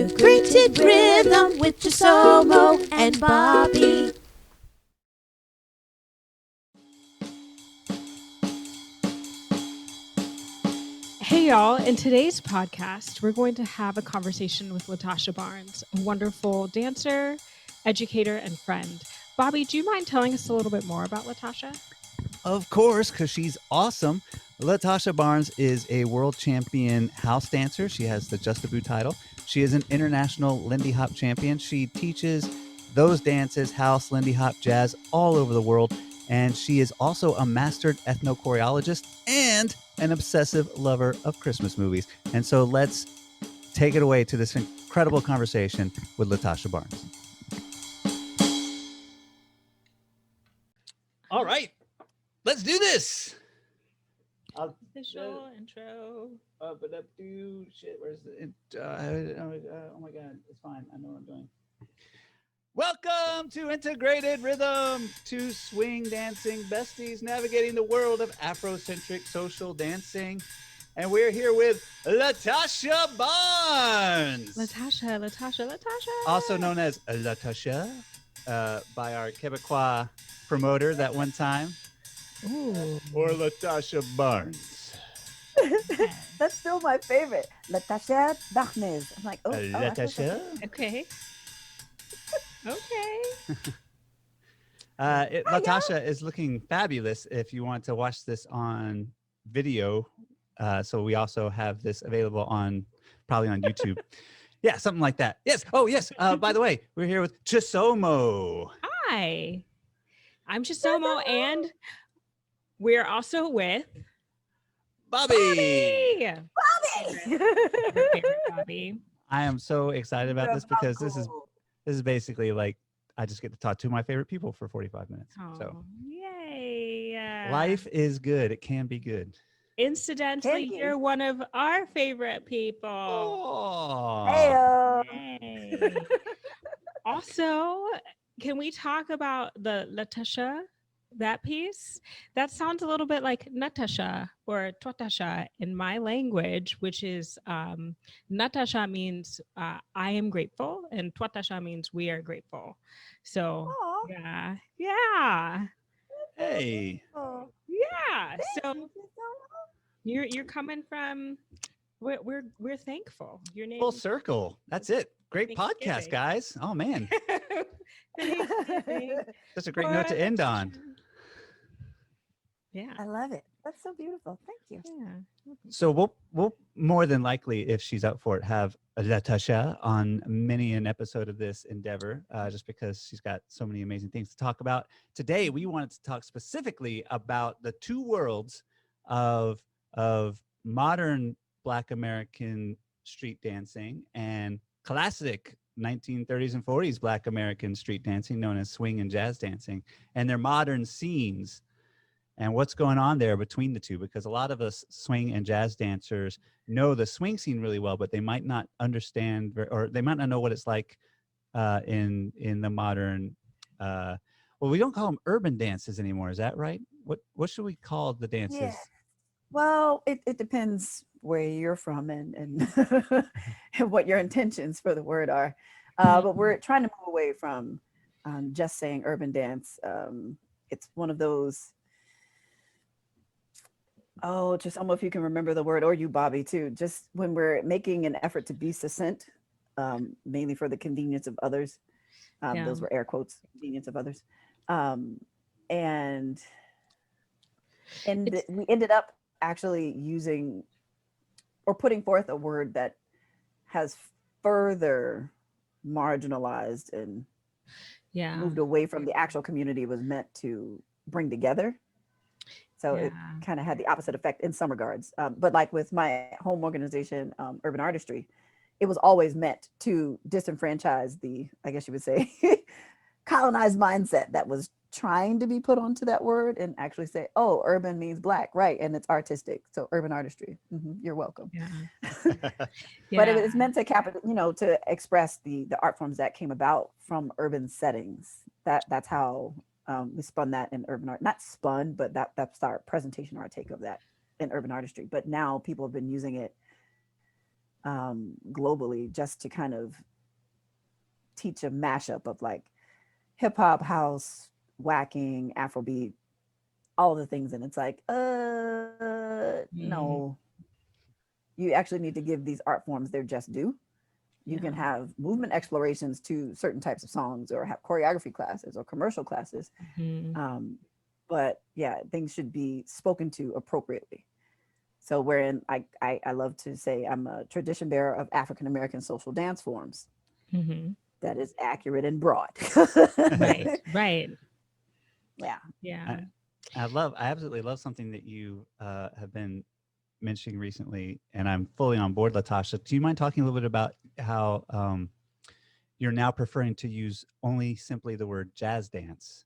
Integrated rhythm with Chisomo and Bobby. Hey y'all, in today's podcast, we're going to have a conversation with LaTasha Barnes, a wonderful dancer, educator, and friend. Bobby, do you mind telling us a little bit more about LaTasha? Of course, because she's awesome. LaTasha Barnes is a world champion house dancer. She has the Just a Boo title. She is an international Lindy Hop champion. She teaches those dances, house, Lindy Hop, jazz, all over the world. And she is also a mastered ethnochoreologist and an obsessive lover of Christmas movies. And so let's take it away to this incredible conversation with LaTasha Barnes. All right, let's do this. Official intro. But up to shit. Where's the? Oh my God, it's fine. I know what I'm doing. Welcome to Integrated Rhythm, two swing dancing besties navigating the world of Afro-centric social dancing. And we're here with LaTasha Barnes. LaTasha. Also known as LaTasha by our Quebecois promoter that one time. Ooh. Or LaTasha Barnes. That's still my favorite. LaTasha Barnes. I'm like, LaTasha? Okay. LaTasha is looking fabulous if you want to watch this on video. So we also have this available probably on YouTube. Yeah, something like that. Yes. Oh, yes. By the way, we're here with Chisomo. Hi, I'm Chisomo, and we're also with Bobby. Bobby. I am so excited about this because this is basically like I just get to talk to my favorite people for 45 minutes. Oh, So yay. life is good. It can be good. Incidentally, you're one of our favorite people. Oh. Heyo. Also, can we talk about the LaTasha, that piece? That sounds a little bit like Natasha or Twatasha in my language, which is Natasha means I am grateful, and Twatasha means we are grateful. So Aw. yeah. Hey. Oh, Yeah. So thank you so you're coming from we're thankful. Your name Full circle. That's it. Great Thanksgiving. podcast, guys. Oh man. Thanksgiving. That's a great note to end on. Yeah. I love it. That's so beautiful. Thank you. Yeah. So we'll more than likely, if she's up for it, have LaTasha on many an episode of this endeavor, just because she's got so many amazing things to talk about. Today, we wanted to talk specifically about the two worlds of modern Black American street dancing and classic 1930s and 40s Black American street dancing known as swing and jazz dancing, and their modern scenes and what's going on there between the two, because a lot of us swing and jazz dancers know the swing scene really well, but they might not understand or they might not know what it's like in the modern well, we don't call them urban dances anymore. Is that right? What should we call the dances? Yeah. Well, it depends where you're from and and what your intentions for the word are. But we're trying to move away from just saying urban dance. It's one of those, just I don't know if you can remember the word, or you, Bobby, too. Just when we're making an effort to be succinct, mainly for the convenience of others. Those were air quotes, convenience of others. And we ended up actually using or putting forth a word that has further marginalized and moved away from the actual community it was meant to bring together. So it kind of had the opposite effect in some regards. But like with my home organization, Urban Artistry, it was always meant to disenfranchise the, I guess you would say, colonized mindset that was trying to be put onto that word and actually say, oh, urban means Black, right? And it's artistic. So urban artistry, you're welcome. But it was meant to to express the art forms that came about from urban settings. That's how we spun that in urban art. Not spun, but that's our presentation, our take of that in urban artistry. But now people have been using it globally, just to kind of teach a mashup of like hip hop, house, whacking, Afrobeat, all the things. And it's like, no, you actually need to give these art forms their just due. You can have movement explorations to certain types of songs, or have choreography classes or commercial classes. But yeah, things should be spoken to appropriately. So wherein I love to say I'm a tradition bearer of African American social dance forms. That is accurate and broad. Right. Yeah. I absolutely love something that you have been mentioning recently, and I'm fully on board, LaTasha. Do you mind talking a little bit about how you're now preferring to use only simply the word jazz dance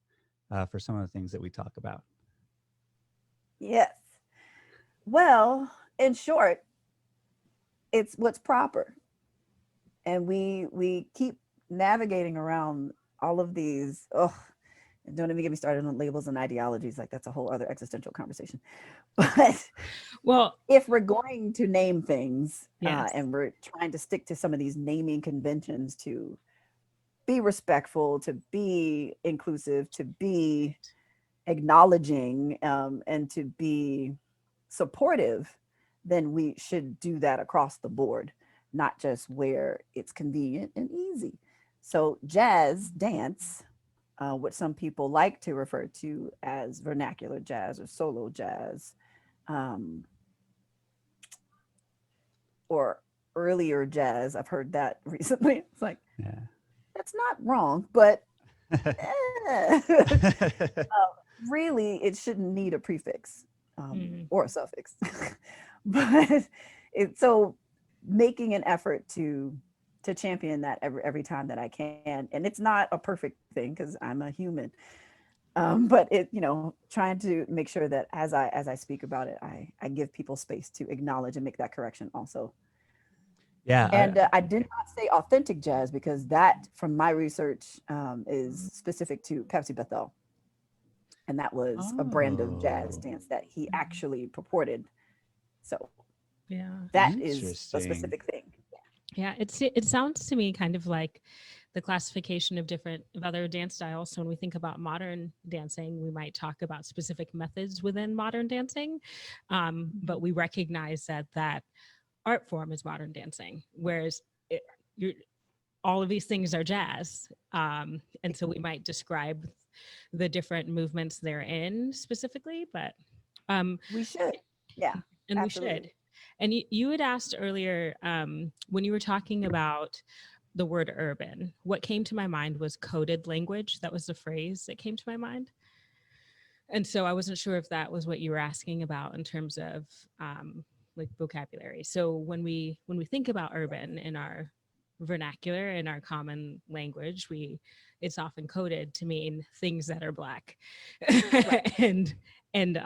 for some of the things that we talk about? Yes. Well, in short, it's what's proper. And we keep navigating around all of these, don't even get me started on labels and ideologies. Like, that's a whole other existential conversation. But well, if we're going to name things, and we're trying to stick to some of these naming conventions to be respectful, to be inclusive, to be acknowledging, and to be supportive, then we should do that across the board, not just where it's convenient and easy. So jazz dance, what some people like to refer to as vernacular jazz or solo jazz, or earlier jazz. I've heard that recently. It's like, that's not wrong, but really, it shouldn't need a prefix or a suffix. But so making an effort to champion that every time that I can. And it's not a perfect thing, because I'm a human. But it, trying to make sure that as I speak about it, I give people space to acknowledge and make that correction also. Yeah. And I did not say authentic jazz, because that, from my research, is specific to Pepsi Bethel. And that was a brand of jazz dance that he actually purported. So that is a specific thing. Yeah, it sounds to me kind of like the classification of other dance styles. So when we think about modern dancing, we might talk about specific methods within modern dancing, but we recognize that art form is modern dancing, whereas all of these things are jazz, and so we might describe the different movements they're in specifically, but we should, and absolutely. We should. And you had asked earlier, when you were talking about the word urban, what came to my mind was coded language. That was the phrase that came to my mind. And so I wasn't sure if that was what you were asking about in terms of like vocabulary. So when we think about urban in our vernacular, in our common language, it's often coded to mean things that are Black. Right. and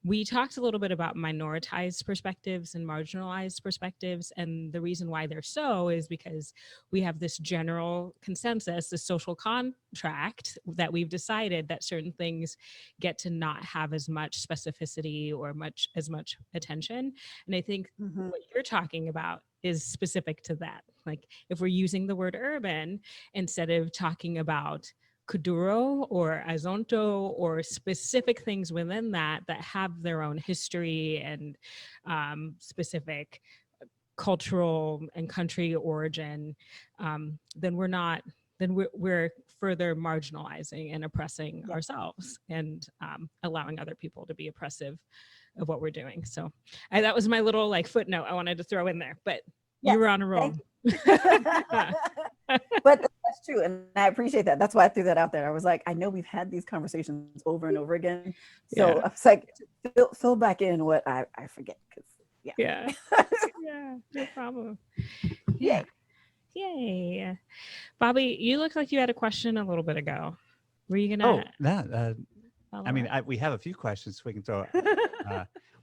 we talked a little bit about minoritized perspectives and marginalized perspectives. And the reason why they're so is because we have this general consensus, this social contract, that we've decided that certain things get to not have as much specificity or as much attention. And I think what you're talking about is specific to that. Like, if we're using the word urban, instead of talking about Kuduro or Azonto or specific things within that have their own history and specific cultural and country origin, then we're further marginalizing and oppressing ourselves, and allowing other people to be oppressive of what we're doing. So that was my little footnote I wanted to throw in there, but you were on a roll. But that's true, and I appreciate that. That's why I threw that out there. I was like, I know we've had these conversations over and over again, so I was like, fill back in what I forget, because no problem. Yay. Bobby, you look like you had a question a little bit ago. Were you gonna I mean, we have a few questions we can throw.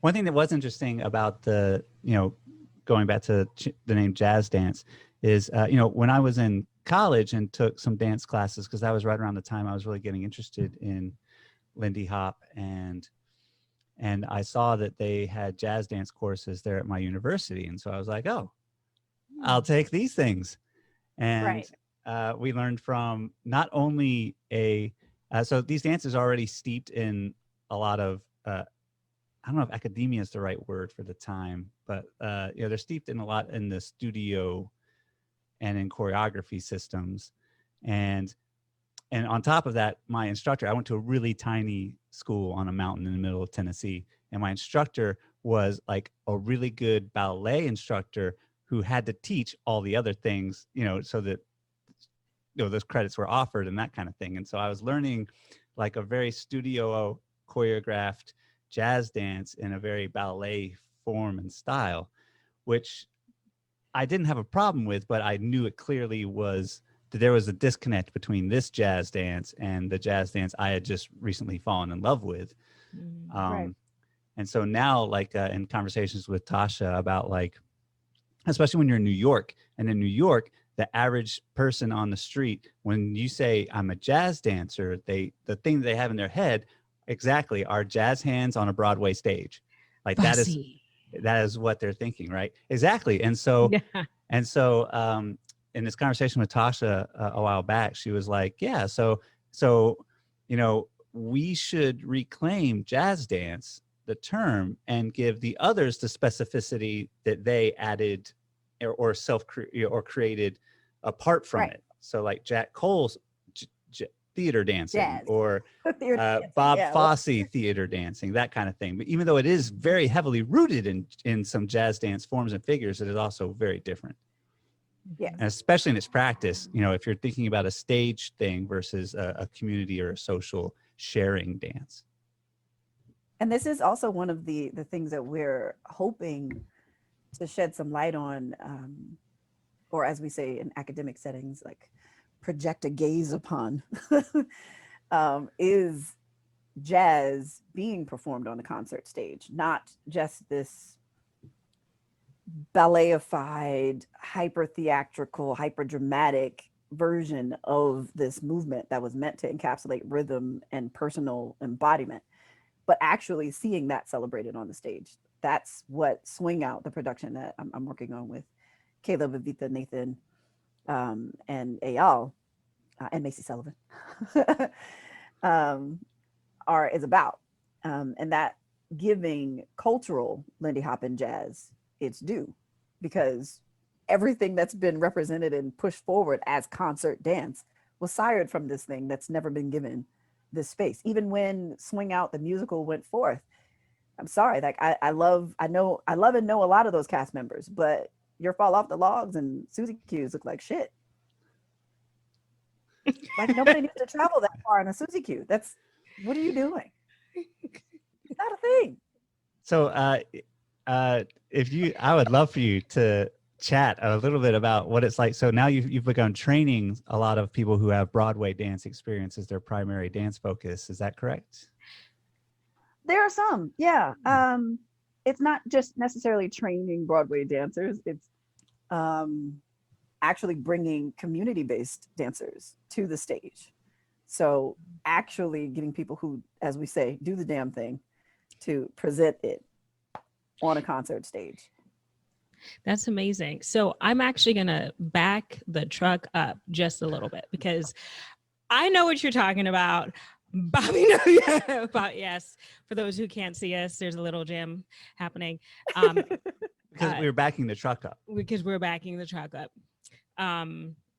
One thing that was interesting about the going back to the name jazz dance is, when I was in college and took some dance classes, because that was right around the time I was really getting interested in Lindy Hop, and I saw that they had jazz dance courses there at my university. And so I was like, oh, I'll take these things. And Right. We learned from not only so these dances are already steeped in a lot of, I don't know if academia is the right word for the time, but they're steeped in a lot in the studio and in choreography systems. And on top of that, my instructor, I went to a really tiny school on a mountain in the middle of Tennessee. And my instructor was like a really good ballet instructor who had to teach all the other things, so that, those credits were offered and that kind of thing. And so I was learning like a very studio choreographed jazz dance in a very ballet form and style, which I didn't have a problem with, but I knew it clearly was that there was a disconnect between this jazz dance and the jazz dance I had just recently fallen in love with. Right. And so now, like in conversations with Tasha about, like, especially when you're in New York, and in New York, the average person on the street, when you say I'm a jazz dancer, the thing they have in their head exactly are jazz hands on a Broadway stage. Like Fussy. that is what they're thinking, right? Exactly. And so in this conversation with Tasha a while back, she was like, yeah, so we should reclaim jazz dance, the term, and give the others the specificity that they added or created apart from it. So like Jack Cole's theater dancing, Jazz. or Theater dancing, Bob Fosse theater dancing, that kind of thing. But even though it is very heavily rooted in some jazz dance forms and figures, it is also very different. Yes. And especially in its practice, if you're thinking about a stage thing versus a community or a social sharing dance. And this is also one of the things that we're hoping to shed some light on, or as we say in academic settings, like project a gaze upon, is jazz being performed on the concert stage, not just this ballet-ified, hyper theatrical, hyper dramatic version of this movement that was meant to encapsulate rhythm and personal embodiment, but actually seeing that celebrated on the stage. That's what Swing Out, the production that I'm working on with Caleb, Evita, Nathan, and Eyal, and Macy Sullivan, is about. And that giving cultural Lindy Hop and jazz its due, because everything that's been represented and pushed forward as concert dance was sired from this thing that's never been given this space. Even when Swing Out, the musical, went forth, I'm sorry, like I love and know a lot of those cast members, but Your Fall Off the Logs and Susie Q's look like shit. Like nobody needs to travel that far in a Susie Q. What are you doing? It's not a thing. So I would love for you to chat a little bit about what it's like. So now you've begun training a lot of people who have Broadway dance experience as their primary dance focus. Is that correct? There are some, yeah. It's not just necessarily training Broadway dancers. It's actually bringing community-based dancers to the stage. So actually getting people who, as we say, do the damn thing to present it on a concert stage. That's amazing. So I'm actually going to back the truck up just a little bit, because I know what you're talking about. Bobby knows about, yes. For those who can't see us, there's a little jam happening. Because we were backing the truck up. Because we're backing the truck up.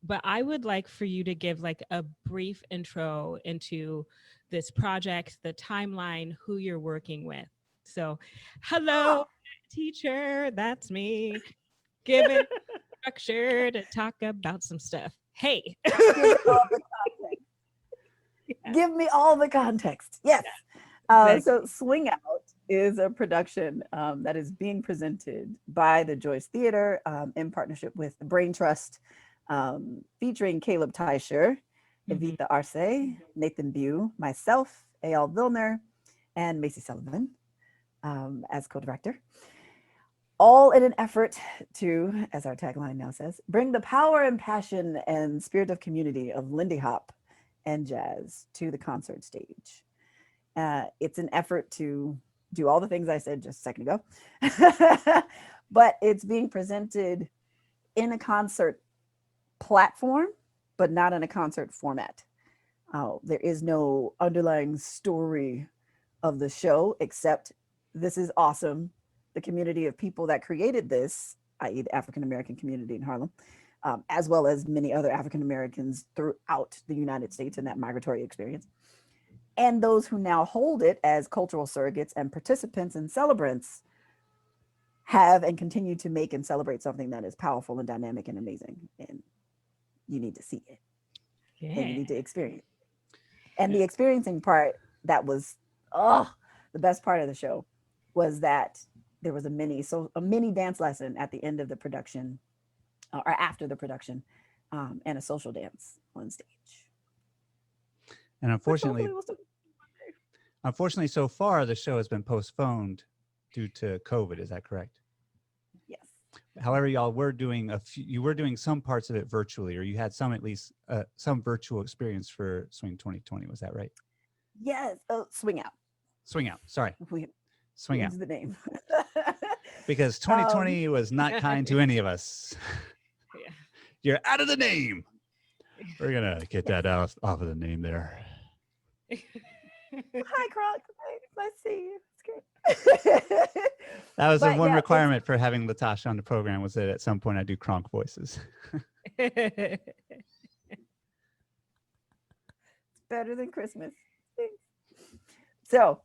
But I would like for you to give like a brief intro into this project, the timeline, who you're working with. So, hello, teacher, that's me. Given structure to talk about some stuff. Hey. Give me all the context. Yes. Exactly. So Swing Out is a production that is being presented by the Joyce Theater in partnership with the Brain Trust, featuring Caleb Teicher, Evita Arce, Nathan Bew, myself, Eyal Vilner, and Macy Sullivan as co-director. All in an effort to, as our tagline now says, bring the power and passion and spirit of community of Lindy Hop and jazz to the concert stage. It's an effort to do all the things I said just a second ago, but it's being presented in a concert platform, but not in a concert format. There is no underlying story of the show, except this is awesome. The community of people that created this, i.e. the African-American community in Harlem, as well as many other African-Americans throughout the United States in that migratory experience, and those who now hold it as cultural surrogates and participants and celebrants, have and continue to make and celebrate something that is powerful and dynamic and amazing. And you need to see it. Yeah. And you need to experience it. And the experiencing part that was the best part of the show was that there was a mini dance lesson at the end of the production or after the production, and a social dance on stage. And unfortunately, so far the show has been postponed due to COVID. Is that correct? Yes. However, y'all were doing you were doing some parts of it virtually, or you had some, at least some virtual experience for Swing 2020. Was that right? Yes. Swing Out. Swing Out. Sorry. Swing Out. The name. Because 2020 was not kind to any of us. Yeah. You're out of the name. We're gonna get that off of the name there. Hi, Kronk. Nice to see you. It's great. That was the one requirement for having LaTasha on the program, was that at some point I do Kronk voices. It's better than Christmas. So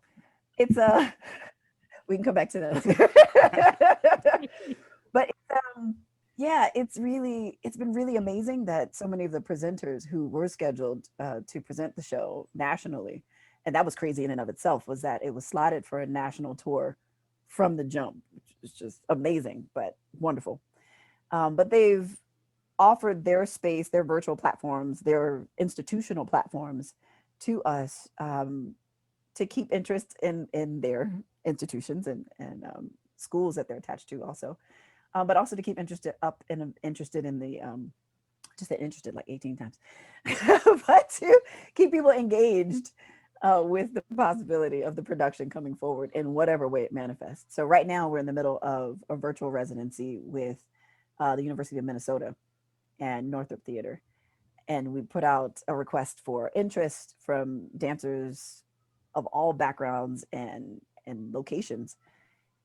it's we can come back to that. But it's been really amazing that so many of the presenters who were scheduled to present the show nationally, and that was crazy in and of itself, was that it was slotted for a national tour from the jump, which is just amazing, but wonderful. But they've offered their space, their virtual platforms, their institutional platforms to us to keep interest in their institutions and schools that they're attached to also. But also to keep interested in the just said interested like 18 times, but to keep people engaged with the possibility of the production coming forward in whatever way it manifests. So right now we're in the middle of a virtual residency with the University of Minnesota and Northrop Theater. And we put out a request for interest from dancers of all backgrounds and locations.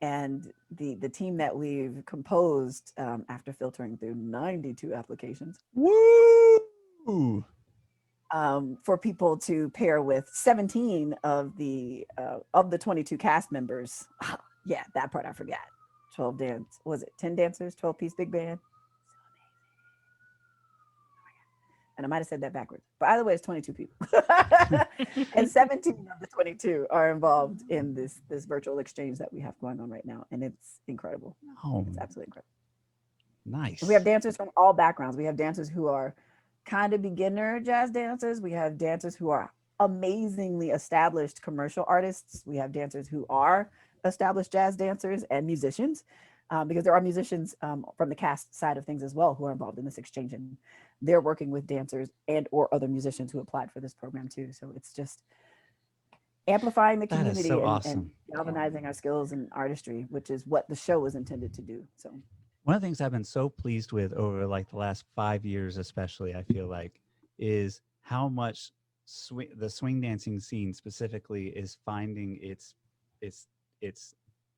And the team that we've composed after filtering through 92 applications, for people to pair with 17 of the 22 cast members. Yeah, that part I forgot. 10 dancers, 12-piece big band. And I might have said that backwards, but either way, it's 22 people. And 17 of the 22 are involved in this virtual exchange that we have going on right now. And it's incredible. It's absolutely incredible. Nice. We have dancers from all backgrounds. We have dancers who are kind of beginner jazz dancers. We have dancers who are amazingly established commercial artists. We have dancers who are established jazz dancers and musicians, because there are musicians from the cast side of things as well who are involved in this exchange, and they're working with dancers and or other musicians who applied for this program too. So it's just amplifying the community and galvanizing our skills and artistry, which is what the show was intended to do. So one of the things I've been so pleased with over like the last 5 years, especially, I feel like, is how much the swing dancing scene specifically is finding its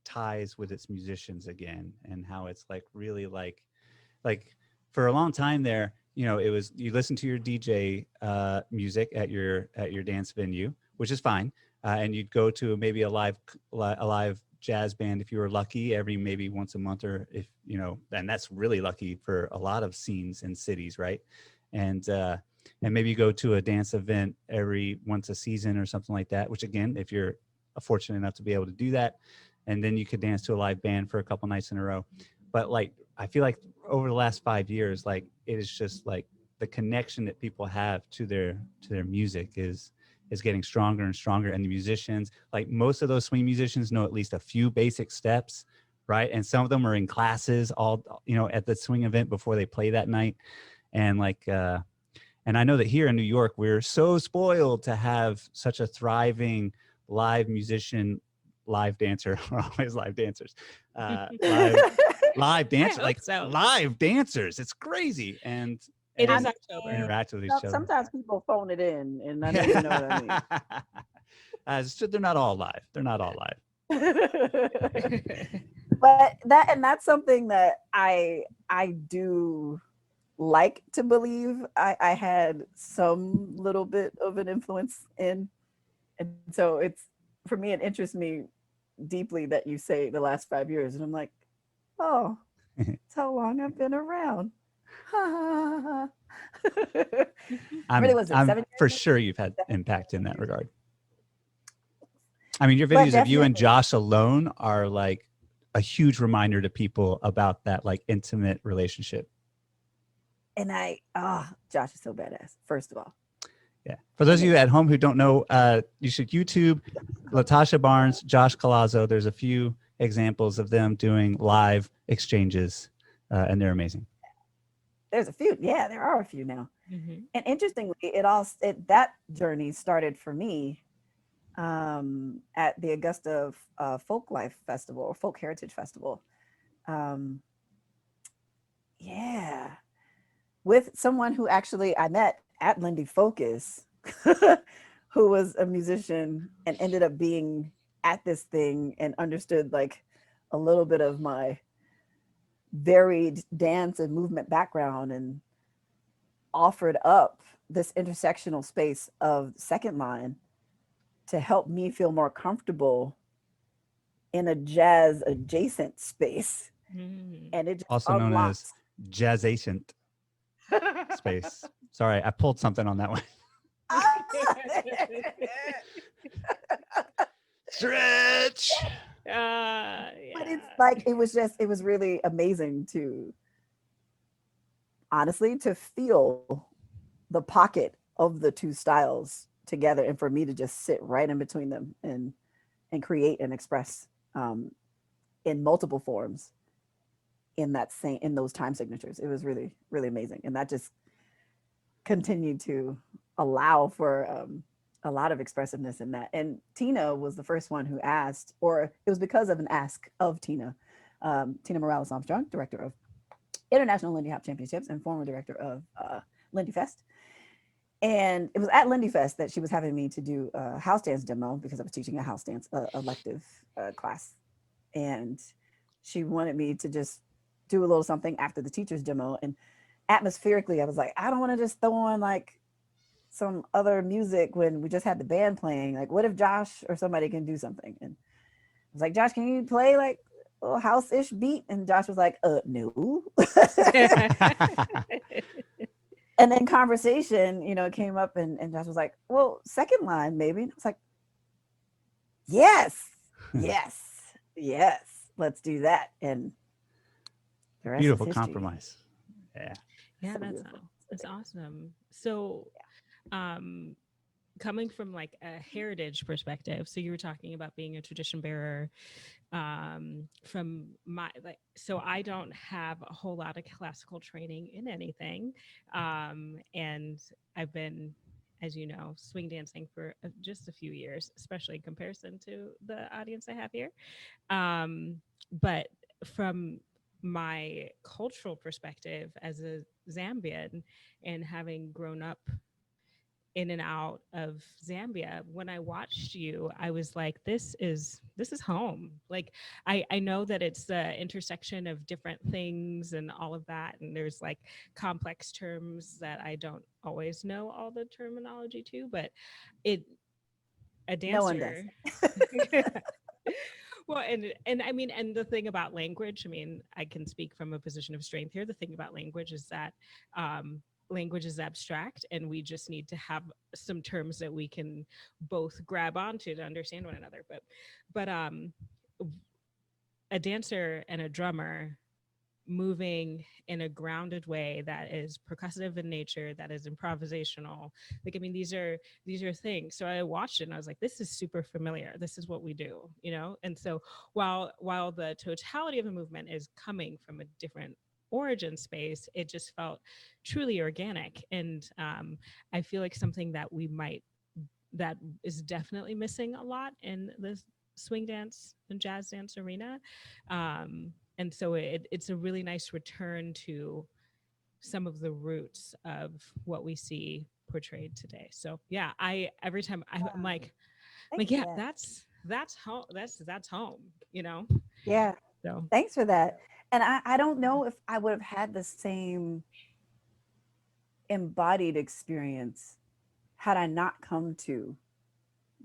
ties with its musicians again, and how it's like really like for a long time there, you know, it was, you listen to your DJ music at your dance venue, which is fine, and you'd go to maybe a live jazz band if you were lucky every maybe once a month, or if you know, and that's really lucky for a lot of scenes and cities, right? And maybe you go to a dance event every once a season or something like that, which again, if you're fortunate enough to be able to do that, and then you could dance to a live band for a couple nights in a row. But like, I feel like over the last 5 years, like it is just like the connection that people have to their music is getting stronger and stronger. And the musicians, like most of those swing musicians, know at least a few basic steps, right? And some of them are in classes all, you know, at the swing event before they play that night. And like, and I know that here in New York, we're so spoiled to have such a thriving live musician, live dancer. We're always live dancers. live dancers, hope like so. live dancers. It's crazy. And It is and October. interact with each other. Sometimes people phone it in, and I know you know what I mean. So they're not all live. They're not all live. But that's something that I do like to believe I had some little bit of an influence in. And so it's, for me, it interests me deeply that you say the last 5 years. And I'm like, oh, that's how long I've been around. I'm for sure you've had impact in that regard. I mean, your videos of you and Josh alone are like a huge reminder to people about that like intimate relationship. And Josh is so badass, first of all. Yeah. For those of you at home who don't know, you should YouTube LaTasha Barnes, Josh Colazzo. There's a few examples of them doing live exchanges, and they're amazing. There's a few. Yeah, there are a few now. Mm-hmm. And interestingly, that journey started for me at the Augusta Folk Life Festival or Folk Heritage Festival. With someone who actually I met at Lindy Focus, who was a musician and ended up being at this thing and understood like a little bit of my varied dance and movement background and offered up this intersectional space of Second Line to help me feel more comfortable in a jazz adjacent space. And it just also known as jazzacent space. Sorry, I pulled something on that one. Stretch. But it's like it was really amazing to honestly to feel the pocket of the two styles together, and for me to just sit right in between them and create and express in multiple forms in those time signatures. It was really, really amazing, and that just continued to allow for a lot of expressiveness in that. And Tina was the first one who asked, or it was because of an ask of Tina Morales Armstrong, director of International Lindy Hop Championships and former director of Lindy Fest. And it was at Lindy Fest that she was having me to do a house dance demo because I was teaching a house dance elective class. And she wanted me to just do a little something after the teacher's demo. And atmospherically, I was like, I don't want to just throw on like some other music when we just had the band playing. Like, what if Josh or somebody can do something? And I was like, Josh, can you play like a little house-ish beat? And Josh was like, no. And then conversation, came up and Josh was like, well, Second Line, maybe. And I was like, yes, let's do that. And the rest beautiful is history. Compromise. Yeah, that's awesome. So coming from like a heritage perspective, so you were talking about being a tradition bearer, from my so I don't have a whole lot of classical training in anything, and I've been, as you know, swing dancing for just a few years, especially in comparison to the audience I have here, but from my cultural perspective as a Zambian and having grown up in and out of Zambia, when I watched you, I was like, this is home. Like, I know that it's the intersection of different things and all of that. And there's like complex terms that I don't always know all the terminology to, but a dancer. No one does. Well, and I mean, and the thing about language, I mean, I can speak from a position of strength here. The thing about language is that language is abstract, and we just need to have some terms that we can both grab onto to understand one another. But a dancer and a drummer moving in a grounded way that is percussive in nature, that is improvisational. Like, I mean, these are things. So I watched it and I was like, this is super familiar. This is what we do, And so while the totality of the movement is coming from a different origin space, it just felt truly organic. And I feel like something that that is definitely missing a lot in the swing dance and jazz dance arena, And so it's a really nice return to some of the roots of what we see portrayed today. So yeah, every time I'm like, yeah, that's home. That's home, you know? Yeah. So thanks for that. And I don't know if I would have had the same embodied experience had I not come to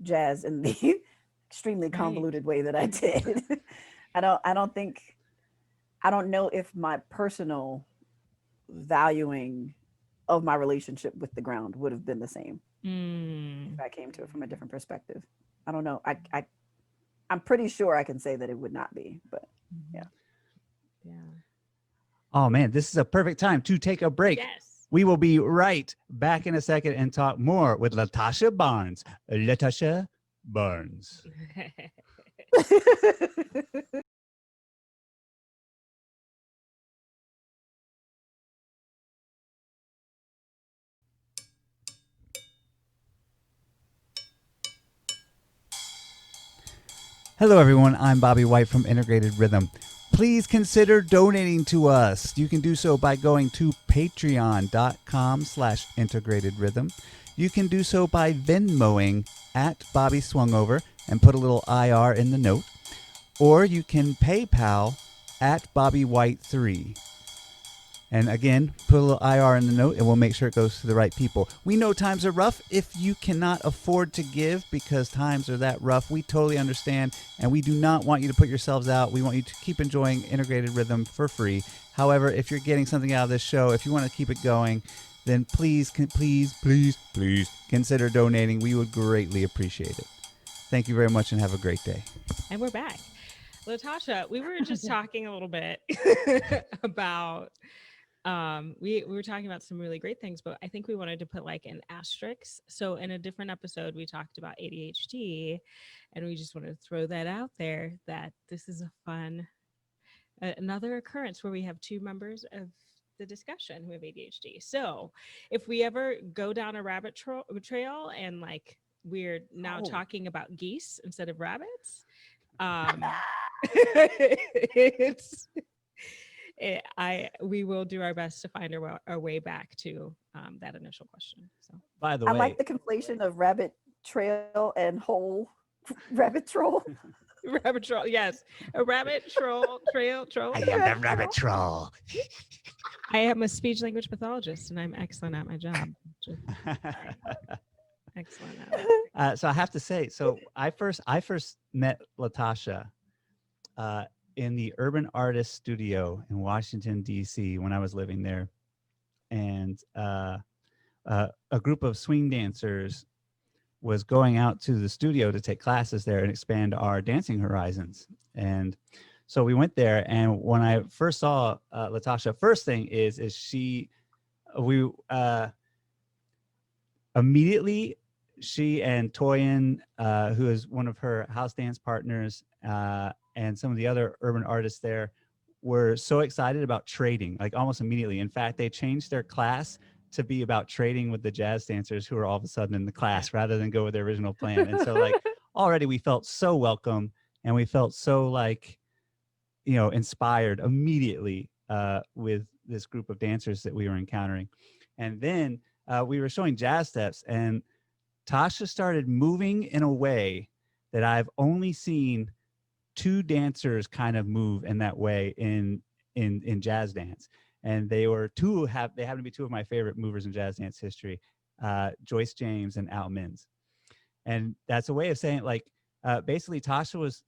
jazz in the extremely convoluted way that I did. I don't know if my personal valuing of my relationship with the ground would have been the same if I came to it from a different perspective. I don't know. I'm pretty sure I can say that it would not be, but yeah. Oh man, this is a perfect time to take a break. Yes. We will be right back in a second and talk more with LaTasha Barnes. LaTasha Barnes. Hello, everyone. I'm Bobby White from Integrated Rhythm. Please consider donating to us. You can do so by going to patreon.com/integratedrhythm. You can do so by Venmoing at Bobby Swungover and put a little IR in the note. Or you can PayPal at Bobby White 3. And again, put a little IR in the note and we'll make sure it goes to the right people. We know times are rough. If you cannot afford to give because times are that rough, we totally understand. And we do not want you to put yourselves out. We want you to keep enjoying Integrated Rhythm for free. However, if you're getting something out of this show, if you want to keep it going, then please consider donating. We would greatly appreciate it. Thank you very much and have a great day. And we're back. LaTasha, we were just talking a little bit about... we were talking about some really great things, but I think we wanted to put like an asterisk. So in a different episode, we talked about ADHD, and we just wanted to throw that out there that this is a fun, another occurrence where we have two members of the discussion who have ADHD. So if we ever go down a rabbit trail and like we're now talking about geese instead of rabbits, we will do our best to find our way back to that initial question. So, by the way, I like the conflation of rabbit trail and whole rabbit troll. Rabbit troll, yes, a rabbit troll. I am the rabbit troll. I am a speech language pathologist, and I'm excellent at my job. Excellent at it. So I have to say, I first met LaTasha in the Urban Artist Studio in Washington, D.C. when I was living there. And a group of swing dancers was going out to the studio to take classes there and expand our dancing horizons. And so we went there. And when I first saw LaTasha, first thing is immediately, she and Toyin, who is one of her house dance partners, and some of the other urban artists there, were so excited about trading, like almost immediately. In fact, they changed their class to be about trading with the jazz dancers who are all of a sudden in the class rather than go with their original plan. And so like already we felt so welcome and we felt so like, inspired immediately with this group of dancers that we were encountering. And then we were showing jazz steps, and Tasha started moving in a way that I've only seen two dancers kind of move in that way in jazz dance. And they happen to be two of my favorite movers in jazz dance history, Joyce James and Al Minns. And that's a way of saying, like, basically Tasha was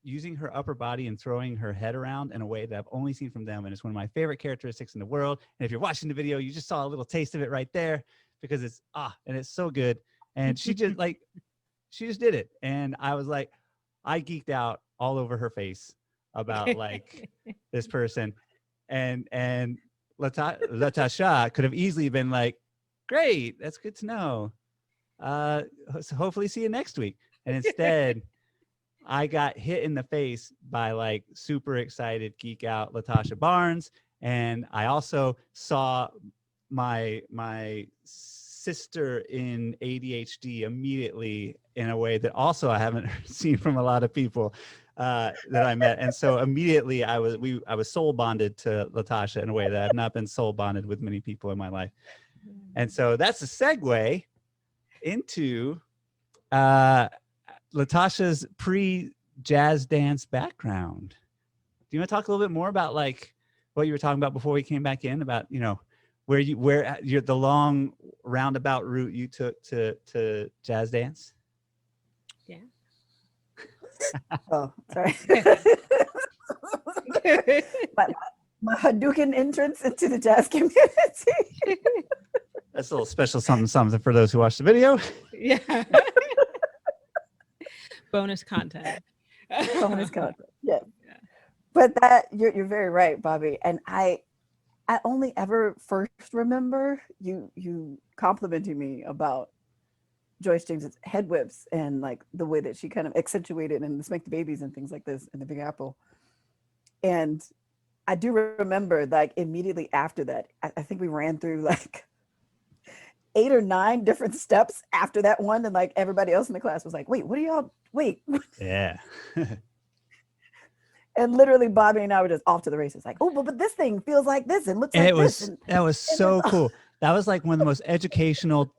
using her upper body and throwing her head around in a way that I've only seen from them. And it's one of my favorite characteristics in the world. And if you're watching the video, you just saw a little taste of it right there, because it's so good. And she just did it. And I was like, I geeked out all over her face about like this person. And LaTasha could have easily been like, great, that's good to know. So hopefully see you next week. And instead, I got hit in the face by like super excited, geek out LaTasha Barnes. And I also saw my sister in ADHD immediately in a way that also I haven't seen from a lot of people. that I met. And so immediately I was soul bonded to LaTasha in a way that I've not been soul bonded with many people in my life. And so that's a segue into LaTasha's pre-jazz dance background. Do you want to talk a little bit more about like what you were talking about before we came back in about, you know, where you're the long roundabout route you took to jazz dance? Yeah. Oh, sorry. my Hadouken entrance into the jazz community. That's a little special something for those who watch the video. Yeah. Bonus content. Bonus content. Yeah. But that you're very right, Bobby. And I only ever first remember you complimenting me about Joyce James's head whips and like the way that she kind of accentuated and Spank the Babies and things like this in the Big Apple. And I do remember like immediately after that, I think we ran through like 8 or 9 different steps after that one. And like everybody else in the class was like, wait, wait. Yeah. And literally Bobby and I were just off to the races. Like, oh, but this thing feels like this and looks like this. That was so cool. That was like one of the most educational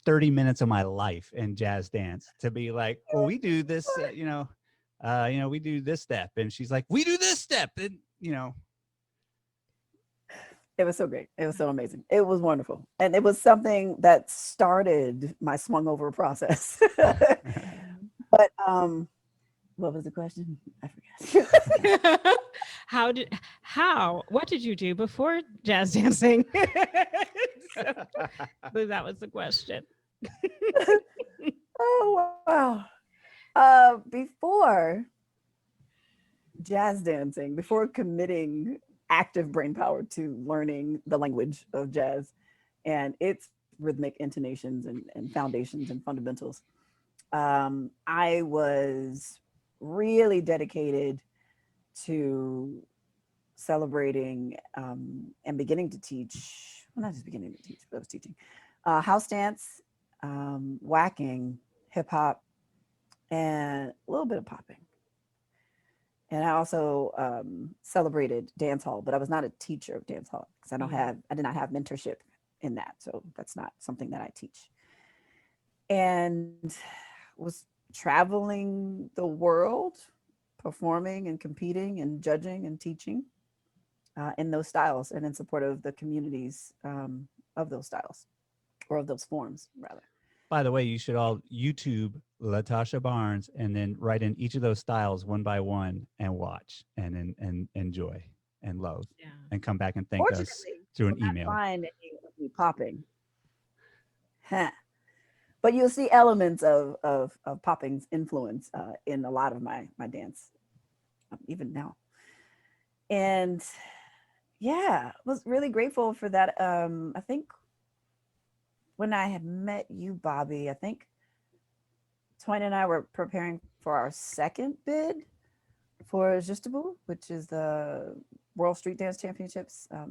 30 minutes of my life in jazz dance, to be like, well, we do this, we do this step. And she's like, we do this step. And, you know. It was so great. It was so amazing. It was wonderful. And it was something that started my swung over process. But what was the question? I forgot. What did you do before jazz dancing? I believe that was the question. Oh, wow. Before jazz dancing, before committing active brain power to learning the language of jazz and its rhythmic intonations and foundations and fundamentals, I was really dedicated to celebrating and beginning to teach, well, not just beginning to teach, but I was teaching house dance, whacking, hip hop, and a little bit of popping. And I also celebrated dance hall, but I was not a teacher of dance hall because I did not have mentorship in that. So that's not something that I teach. And was traveling the world, performing and competing and judging and teaching in those styles and in support of the communities of those styles, or of those forms rather. By the way, you should all YouTube LaTasha Barnes and then write in each of those styles one by one and watch and enjoy and love and come back and thank us through an email. Find any popping. Huh. But you'll see elements of popping's influence in a lot of my dance, even now. And yeah, was really grateful for that. I think when I had met you, Bobby, I think Twain and I were preparing for our second bid for Justable, which is the World Street Dance Championships, a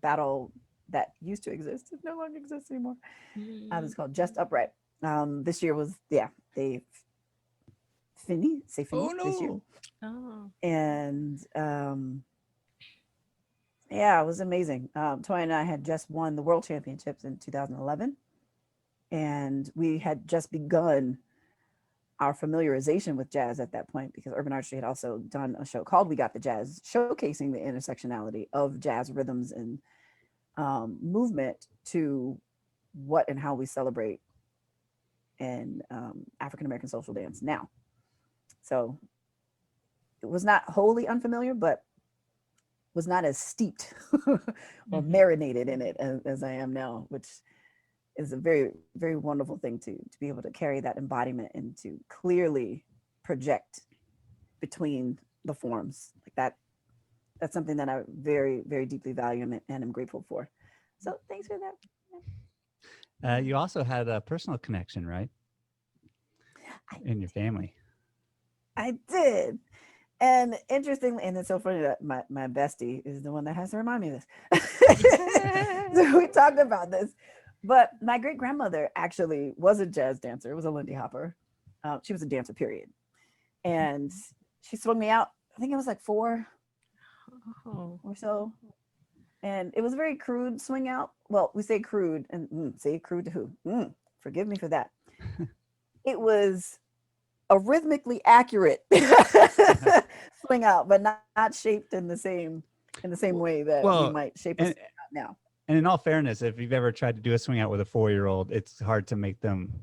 battle that used to exist. It no longer exists anymore. It's called Just Upright. This year was, they fini this year. Oh. And yeah, it was amazing. Toy and I had just won the World Championships in 2011. And we had just begun our familiarization with jazz at that point, because Urban Archery had also done a show called We Got the Jazz, showcasing the intersectionality of jazz rhythms and movement to what and how we celebrate in African-American social dance now. So it was not wholly unfamiliar, but was not as steeped or marinated in it as I am now, which is a very, very wonderful thing to be able to carry that embodiment and to clearly project between the forms like that. That's something that I very, very deeply value and am grateful for. So thanks for that. You also had a personal connection, right? In your family. I did. And interestingly, and it's so funny that my bestie is the one that has to remind me of this. So we talked about this. But my great grandmother actually was a jazz dancer. It was a Lindy Hopper. She was a dancer, period. And she swung me out. I think it was like 4 or so. And it was a very crude swing out. Well, we say crude and say crude to who? Forgive me for that. It was a rhythmically accurate swing out, but not shaped in the same way that we might shape a swing out now. And in all fairness, if you've ever tried to do a swing out with a 4-year-old, it's hard to make them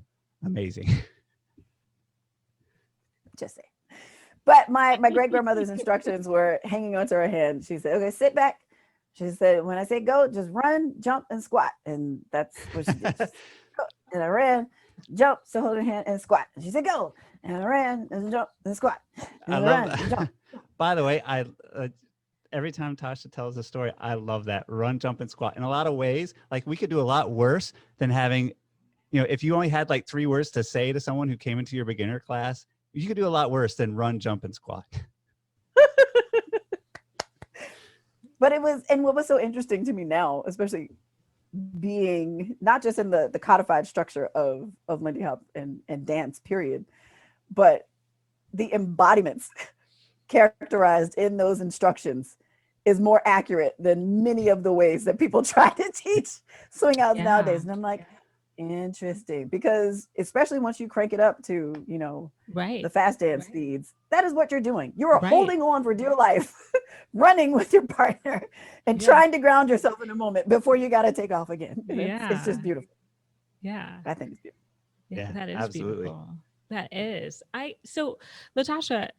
amazing. Just say. But my great grandmother's instructions were hanging onto her hand. She said, "Okay, sit back." She said, "When I say go, just run, jump, and squat." And that's what she did. And I ran, jump, so hold her hand and squat. And she said, "Go." And I ran and jump and squat. And I love that. By the way, every time Tasha tells a story, I love that run, jump, and squat. In a lot of ways, like we could do a lot worse than having, if you only had like 3 words to say to someone who came into your beginner class, you could do a lot worse than run, jump, and squat. But what was so interesting to me now, especially being not just in the codified structure of Lindy Hop and dance period, but the embodiments characterized in those instructions is more accurate than many of the ways that people try to teach swing outs nowadays. And I'm like, interesting, because especially once you crank it up to, the fast dance speeds, that is what you're doing. You are holding on for dear life, running with your partner and trying to ground yourself in a moment before you got to take off again. It's just beautiful. Yeah. I think it's beautiful. Yeah, that is absolutely beautiful. That is. So LaTasha,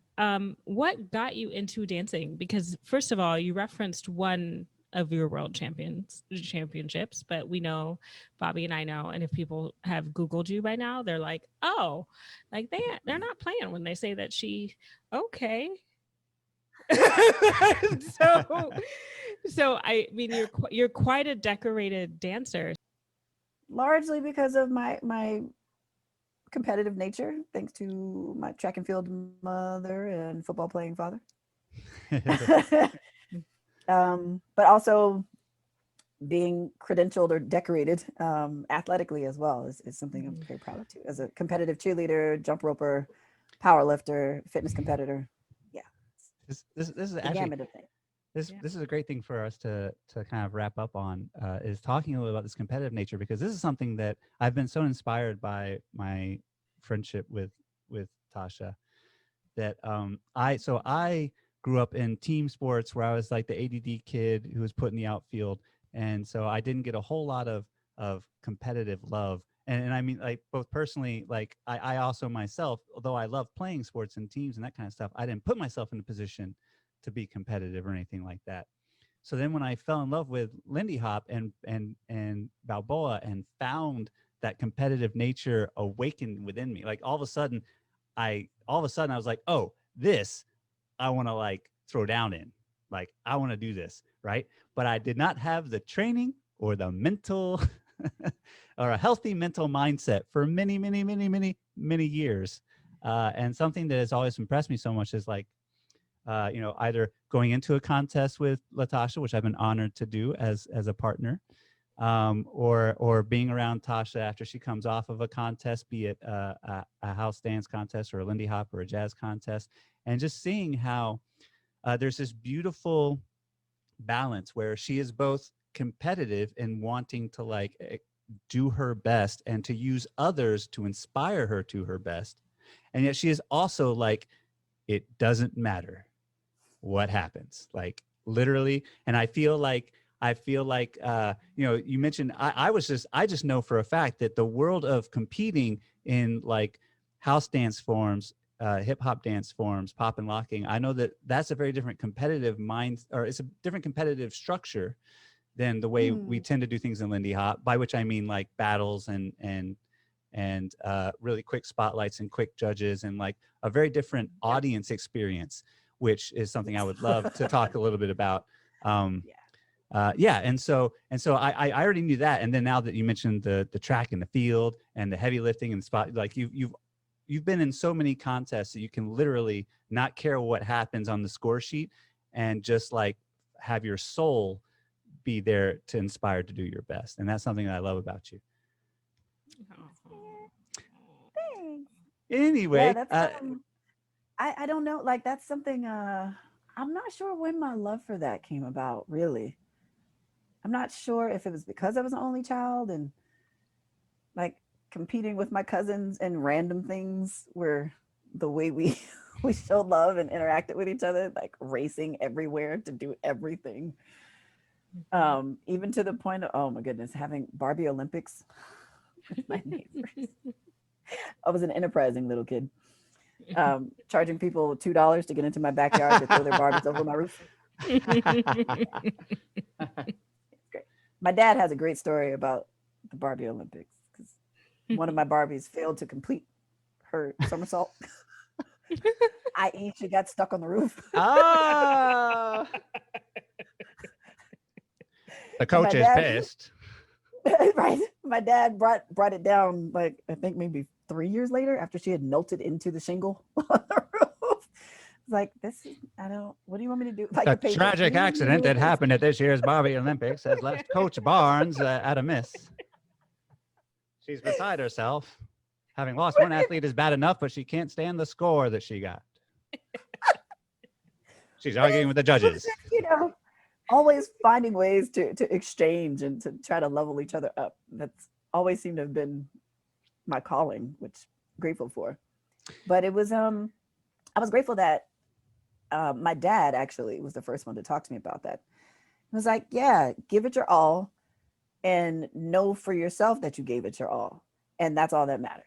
what got you into dancing? Because first of all, you referenced one of your world championships, but we know, Bobby and I know, and if people have Googled you by now, they're like, oh, like they're not playing when they say that okay. so I mean, you're quite a decorated dancer. Largely because of my competitive nature, thanks to my track and field mother and football playing father. But also being credentialed or decorated athletically as well is something I'm very proud of too. As a competitive cheerleader, jump roper, power lifter, fitness competitor. Yeah. This is actually this is a great thing for us to kind of wrap up on, is talking a little about this competitive nature, because this is something that I've been so inspired by my friendship with Tasha, that I grew up in team sports where I was like the ADD kid who was put in the outfield. And so I didn't get a whole lot of competitive love. And I mean, like, both personally, like I also myself, although I love playing sports and teams and that kind of stuff, I didn't put myself in a position to be competitive or anything like that. So then when I fell in love with Lindy Hop and Balboa and found that competitive nature awakened within me, like all of a sudden I was like, oh, this I want to like throw down in, like I want to do this, right? But I did not have the training or the mental or a healthy mental mindset for many years. And something that has always impressed me so much is like, either going into a contest with LaTasha, which I've been honored to do as a partner, or being around Tasha after she comes off of a contest, be it a house dance contest or a Lindy Hop or a jazz contest, and just seeing how there's this beautiful balance where she is both competitive and wanting to like do her best and to use others to inspire her to her best, and yet she is also like, it doesn't matter what happens, like literally. And I feel like you mentioned, I just know for a fact that the world of competing in like house dance forms, hip hop dance forms, pop and locking, I know that that's a very different competitive mind, or it's a different competitive structure than the way we tend to do things in Lindy Hop, by which I mean like battles and really quick spotlights and quick judges and like a very different audience experience, which is something I would love to talk a little bit about. And so I already knew that. And then now that you mentioned the track and the field and the heavy lifting and the spot, like you've been in so many contests that you can literally not care what happens on the score sheet and just like have your soul be there to inspire to do your best. And that's something that I love about you. Thanks. Anyway, I don't know. Like that's something I'm not sure when my love for that came about, really. I'm not sure if it was because I was an only child and like competing with my cousins and random things were the way we we showed love and interacted with each other, like racing everywhere to do everything. Even to the point of, oh my goodness, having Barbie Olympics with my neighbors. I was an enterprising little kid. Charging people $2 to get into my backyard to throw their Barbies over my roof. Great. My dad has a great story about the Barbie Olympics because one of my Barbies failed to complete her somersault. I.e., she got stuck on the roof. Oh. The coach is pissed. Right. My dad brought it down, like, I think maybe 3 years later after she had melted into the shingle on the roof. It's like, what do you want me to do? Like the tragic accident that happened at this year's Bobby Olympics has left Coach Barnes at a miss. She's beside herself. Having lost one athlete is bad enough, but she can't stand the score that she got. She's arguing with the judges. Always finding ways to exchange and to try to level each other up. That's always seemed to have been my calling, which I'm grateful for. But it was I was grateful that my dad actually was the first one to talk to me about that. He was like, yeah, give it your all and know for yourself that you gave it your all. And that's all that matters.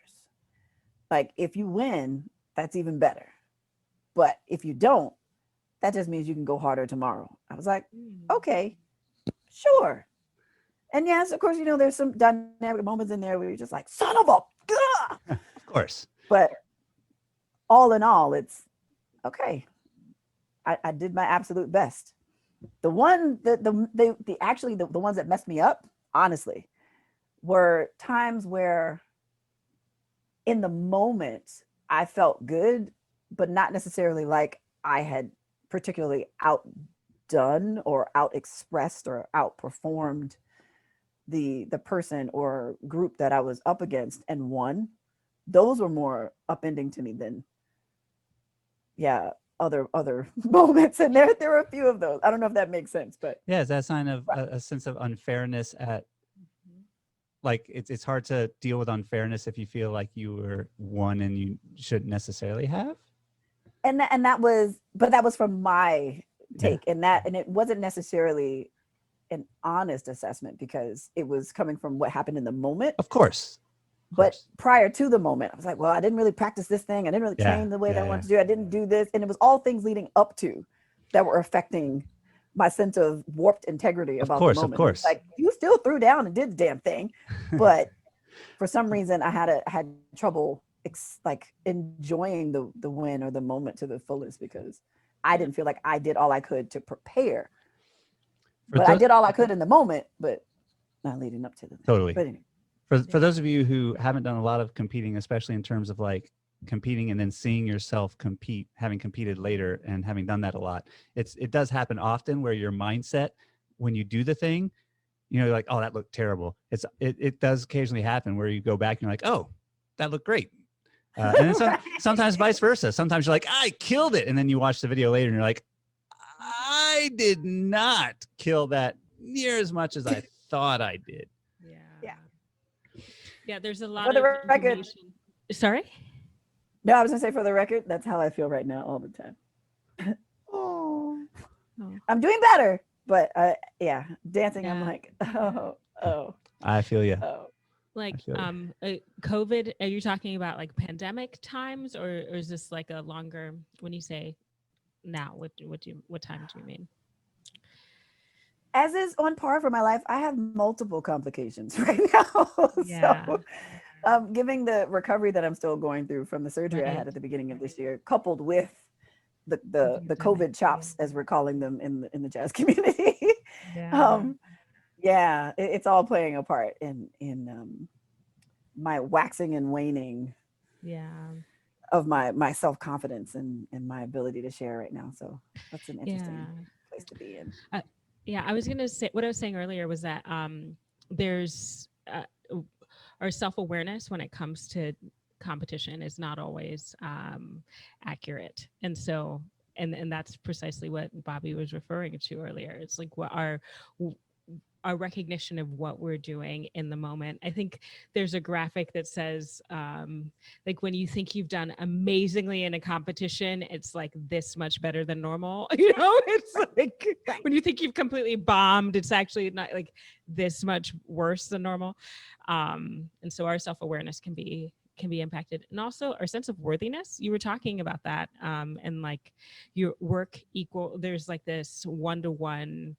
Like if you win, that's even better. But if you don't, that just means you can go harder tomorrow. I was like, okay, sure. And yes, of course, there's some dynamic moments in there where you're just like, son of a, gah! Of course. But all in all, it's okay. I did my absolute best. The ones that messed me up, honestly, were times where in the moment I felt good, but not necessarily like I had particularly outdone or out-expressed or outperformed the person or group that I was up against and won. Those were more upending to me than other moments. And there were a few of those. I don't know if that makes sense, but yeah, is that a sign of a sense of unfairness at like it's hard to deal with unfairness if you feel like you were won and you shouldn't necessarily have? And that was from my take, and it wasn't necessarily an honest assessment because it was coming from what happened in the moment. Of course. But prior to the moment, I was like, well, I didn't really practice this thing. I didn't really train the way that I wanted to do. I didn't do this. And it was all things leading up to that were affecting my sense of warped integrity about the moment. Of course. Like you still threw down and did the damn thing. But for some reason I had trouble like enjoying the win or the moment to the fullest because I didn't feel like I did all I could to prepare. But I did all I could in the moment, but not leading up to the thing. Totally. But anyway. For those of you who haven't done a lot of competing, especially in terms of like competing and then seeing yourself compete, having competed later and having done that a lot, it does happen often where your mindset, when you do the thing, you're like, oh, that looked terrible. It does occasionally happen where you go back and you're like, oh, that looked great. And then sometimes vice versa. Sometimes you're like, I killed it. And then you watch the video later and you're like, I did not kill that near as much as I thought I did. Yeah, there's a lot of information. Sorry? No, I was gonna say for the record, that's how I feel right now all the time. I'm doing better, but dancing, I'm like, oh. I feel you. Oh. Like COVID, are you talking about like pandemic times or is this like a longer, when you say now, what time do you mean? As is on par for my life, I have multiple complications right now. So giving the recovery that I'm still going through from the surgery I had at the beginning of this year, coupled with the COVID chops, as we're calling them in the jazz community. It's all playing a part in my waxing and waning of my self-confidence and my ability to share right now. So that's an interesting place to be in. I was going to say, what I was saying earlier was that there's our self-awareness when it comes to competition is not always accurate. And so, and that's precisely what Bobby was referring to earlier. It's like what our recognition of what we're doing in the moment. I think there's a graphic that says, like when you think you've done amazingly in a competition, it's like this much better than normal. You know, it's like when you think you've completely bombed, it's actually not like this much worse than normal. And so our self-awareness can be impacted, and also our sense of worthiness. You were talking about that, and like your work equal. There's like this one-to-one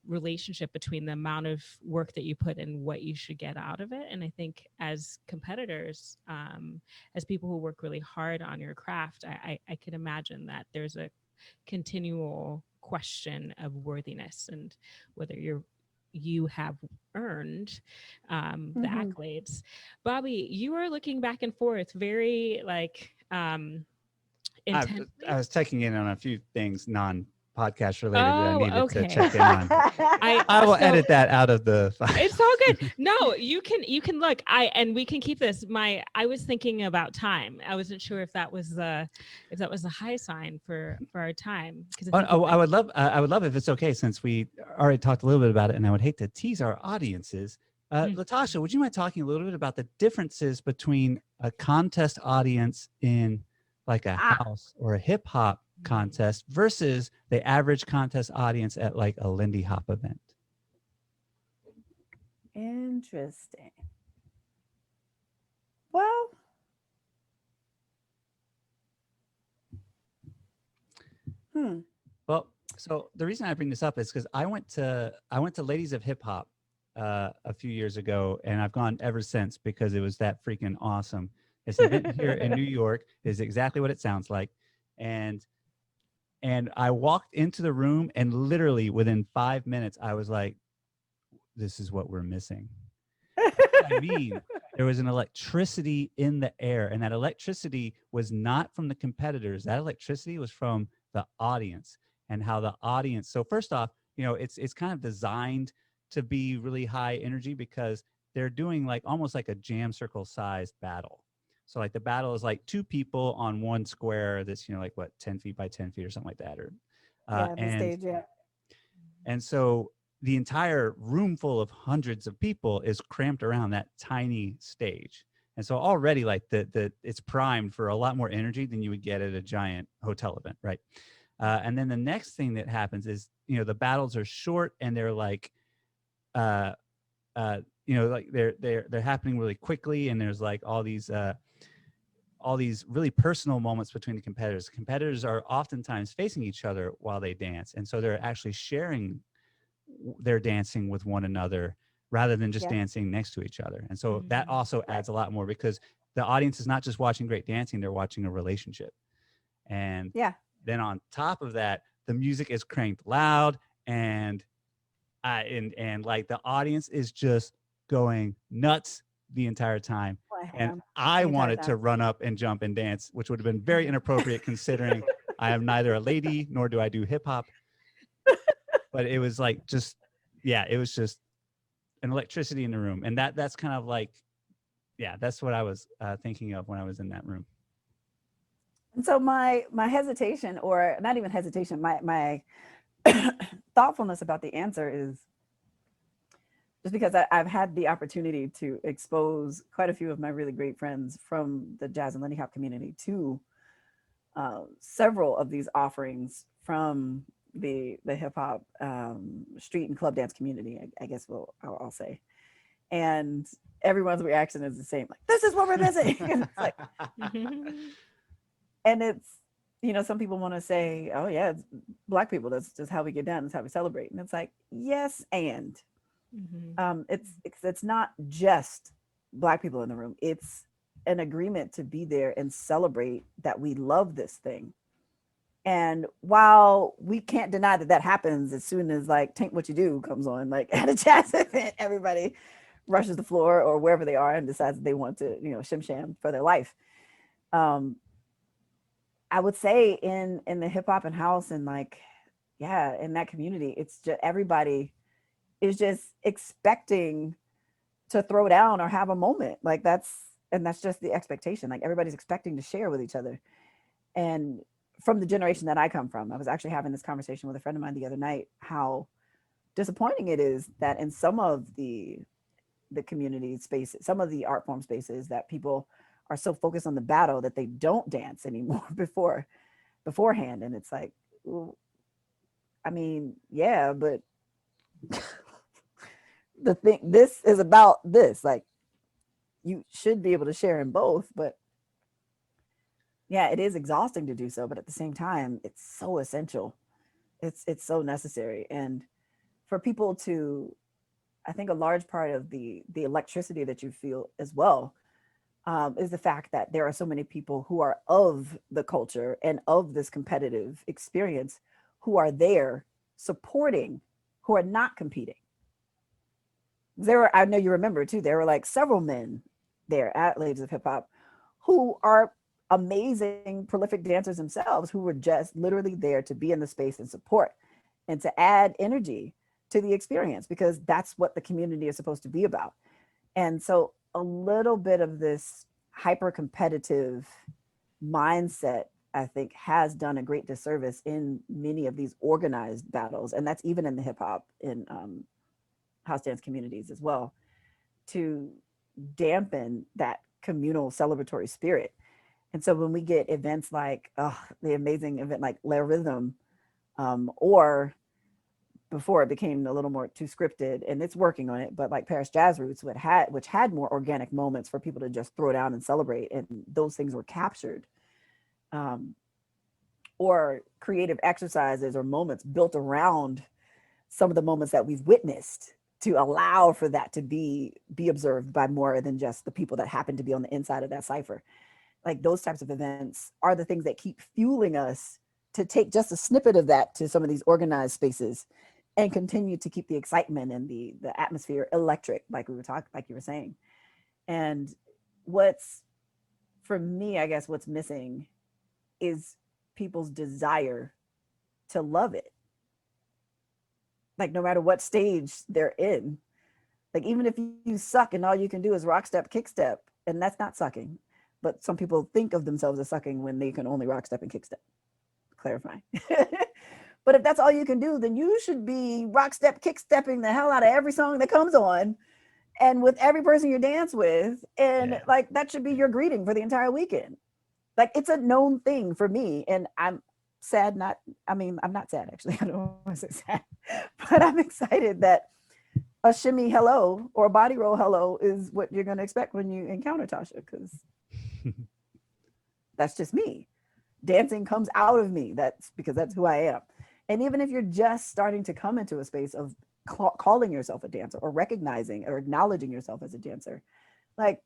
relationship between the amount of work that you put in, what you should get out of it. And I think as competitors, as people who work really hard on your craft, I could imagine that there's a continual question of worthiness and whether you have earned the accolades. Bobby, you are looking back and forth very like intensely. I was checking in on a few things non-podcast related that I needed to okay. check in on. I will edit that out of the file. It's all good. No, you can look. And we can keep this. I was thinking about time. I wasn't sure if that was the high sign for our time. I would love if it's okay, since we already talked a little bit about it, and I would hate to tease our audiences. LaTasha, would you mind talking a little bit about the differences between a contest audience in like a house or a hip hop contest versus the average contest audience at like a Lindy Hop event? Interesting. Well, well, so the reason I bring this up is because I went to Ladies of Hip Hop a few years ago, and I've gone ever since because it was that freaking awesome. It's an event here in New York. Is exactly what it sounds like. And I walked into the room, and literally within 5 minutes, I was like, this is what we're missing. I mean, there was an electricity in the air, and that electricity was not from the competitors. That electricity was from the audience, and how the audience. So first off, you know, it's kind of designed to be really high energy because they're doing like almost like a jam circle sized battle. So like the battle is like two people on one square that's, you know, like what, 10 feet by 10 feet or something like that. Or stage, yeah. And so the entire room full of hundreds of people is cramped around that tiny stage. And so already like it's primed for a lot more energy than you would get at a giant hotel event, right? And then the next thing that happens is, you know, the battles are short, and they're like, you know, like they're happening really quickly, and there's like all these really personal moments between the competitors. The competitors are oftentimes facing each other while they dance, and so they're actually sharing their dancing with one another rather than just dancing next to each other. And so that also adds a lot more, because the audience is not just watching great dancing, they're watching a relationship. And then on top of that, the music is cranked loud, and like the audience is just going nuts the entire time. And I wanted to run up and jump and dance, which would have been very inappropriate considering I am neither a lady nor do I do hip hop. But it was like it was just an electricity in the room. And that's kind of like, that's what I was thinking of when I was in that room. And so my hesitation, or not even hesitation, my thoughtfulness about the answer is just because I've had the opportunity to expose quite a few of my really great friends from the jazz and Lindy Hop community to several of these offerings from the hip hop street and club dance community, I guess I'll say. And everyone's reaction is the same, like, this is what we're missing. It's like, and it's, you know, some people want to say, oh yeah, it's Black people, that's just how we get down, that's how we celebrate. And it's like, yes, and it's not just Black people in the room. It's an agreement to be there and celebrate that we love this thing. And while we can't deny that happens as soon as like Tank What You Do comes on, like at a jazz event, everybody rushes the floor or wherever they are and decides that they want to, you know, shim sham for their life. I would say in the hip hop and house and like, in that community, it's just everybody is just expecting to throw down or have a moment. Like that's And that's just the expectation. Like everybody's expecting to share with each other. And from the generation that I come from, I was actually having this conversation with a friend of mine the other night, how disappointing it is that in some of the community spaces, some of the art form spaces, that people are so focused on the battle that they don't dance anymore beforehand. And it's like, well, I mean, yeah, but this is about this. Like, you should be able to share in both, but yeah, it is exhausting to do so. But at the same time, it's so essential. It's so necessary. And for people to, I think a large part of the electricity that you feel as well is the fact that there are so many people who are of the culture and of this competitive experience, who are there supporting, who are not competing. There were, I know you remember too, there were like several men there at Ladies of Hip Hop who are amazing, prolific dancers themselves, who were just literally there to be in the space and support and to add energy to the experience, because that's what the community is supposed to be about. And so a little bit of this hyper competitive mindset, I think, has done a great disservice in many of these organized battles. And that's even in the hip hop and house dance communities as well, to dampen that communal celebratory spirit. And so when we get events like the amazing event like La Rhythm, or before it became a little more too scripted, and it's working on it, but like Paris Jazz Roots, which had more organic moments for people to just throw down and celebrate, and those things were captured, or creative exercises or moments built around some of the moments that we've witnessed, to allow for that to be observed by more than just the people that happen to be on the inside of that cipher. Like those types of events are the things that keep fueling us to take just a snippet of that to some of these organized spaces and continue to keep the excitement and the atmosphere electric, like you were saying. And what's, for me, I guess what's missing is people's desire to love it. Like no matter what stage they're in, like even if you suck and all you can do is rock step, kick step, and that's not sucking, but some people think of themselves as sucking when they can only rock step and kick step. Clarifying. But if that's all you can do, then you should be rock step, kick stepping the hell out of every song that comes on, and with every person you dance with, and like that should be your greeting for the entire weekend. Like it's a known thing for me, and I'm sad. I'm not sad actually. I don't want to say sad, but I'm excited that a shimmy hello or a body roll hello is what you're going to expect when you encounter Tasha, because that's just me. Dancing comes out of me. That's because that's who I am. And even if you're just starting to come into a space of calling yourself a dancer, or recognizing or acknowledging yourself as a dancer, like,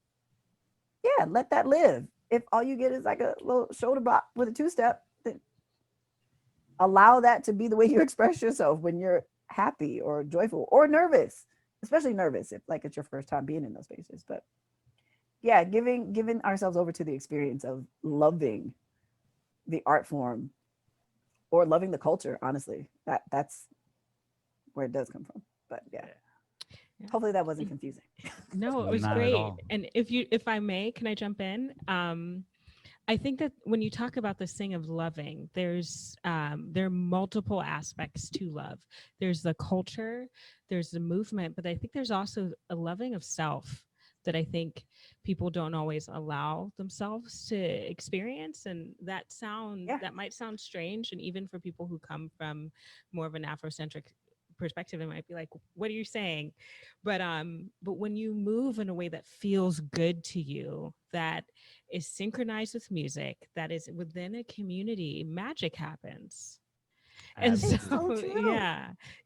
yeah, let that live. If all you get is like a little shoulder bop with a two-step, then allow that to be the way you express yourself when you're happy or joyful or nervous, especially nervous if like it's your first time being in those spaces. But yeah, giving ourselves over to the experience of loving the art form or loving the culture, honestly, that's where it does come from. But yeah. Hopefully that wasn't confusing. No, it was great. And if I may, can I jump in? I think that when you talk about this thing of loving, there are multiple aspects to love. There's the culture, there's the movement, but I think there's also a loving of self that I think people don't always allow themselves to experience. And that might sound strange. And even for people who come from more of an Afro-centric perspective, it might be like, what are you saying? But when you move in a way that feels good to you, that is synchronized with music, that is within a community, magic happens. And so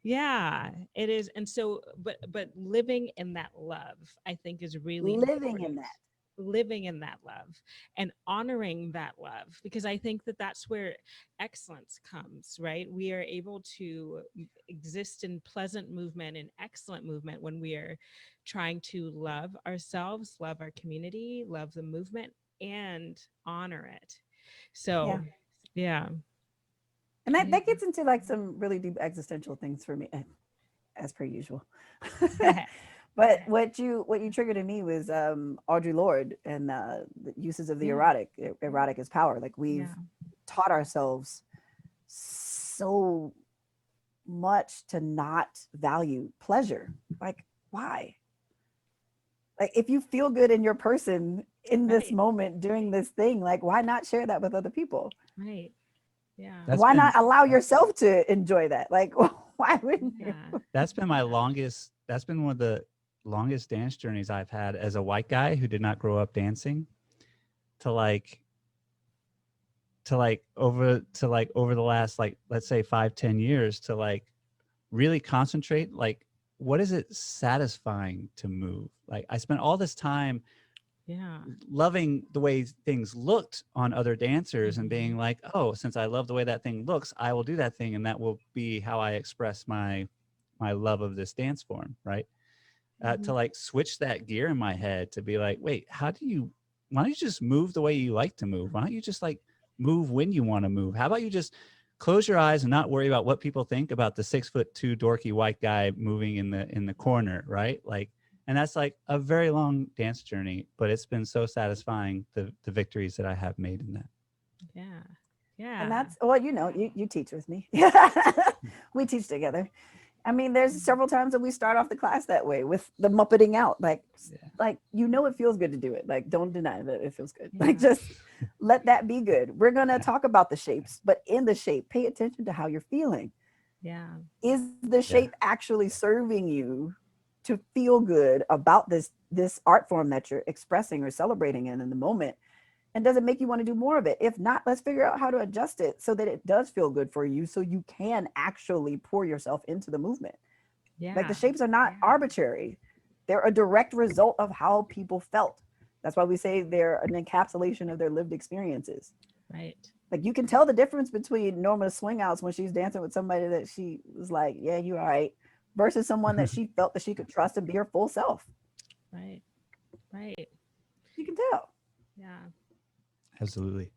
yeah, it is. And so, but living in that love, I think, is really living in that love and honoring that love, because I think that that's where excellence comes, right? We are able to exist in pleasant movement and excellent movement when we are trying to love ourselves, love our community, love the movement, and honor it. So yeah. And that gets into like some really deep existential things for me, as per usual. But what you triggered in me was Audre Lorde and the uses of the erotic. Erotic is power. Like we've taught ourselves so much to not value pleasure. Like, why? Like, if you feel good in your person in this moment doing this thing, like, why not share that with other people? Right. Yeah. Why not allow yourself to enjoy that? Like, why wouldn't you? That's been my longest. That's been one of the longest dance journeys I've had as a white guy who did not grow up dancing. Over the last, like, let's say 5-10 years, to like really concentrate, like, what is it satisfying to move? Like, I spent all this time loving the way things looked on other dancers and being like, oh, since I love the way that thing looks, I will do that thing, and that will be how I express my love of this dance form, right? To like switch that gear in my head to be like, wait, why don't you just move the way you like to move? Why don't you just like move when you want to move? How about you just close your eyes and not worry about what people think about the 6'2" dorky white guy moving in the corner, right? Like, and that's like a very long dance journey, but it's been so satisfying, the victories that I have made in that. Yeah. And that's, well, you teach with me. We teach together. I mean, there's several times that we start off the class that way with the muppeting out, like it feels good to do it. Like, don't deny that it feels good. Like, just let that be good. We're going to talk about the shapes, but in the shape, pay attention to how you're feeling. Yeah. Is the shape actually serving you to feel good about this art form that you're expressing or celebrating in the moment? And does it make you want to do more of it? If not, let's figure out how to adjust it so that it does feel good for you, so you can actually pour yourself into the movement. Like, the shapes are not arbitrary. They're a direct result of how people felt. That's why we say they're an encapsulation of their lived experiences. Right. Like, you can tell the difference between Norma's swing outs when she's dancing with somebody that she was like, yeah, you're all right, versus someone that she felt that she could trust and be her full self. Right. You can tell. Yeah. Absolutely.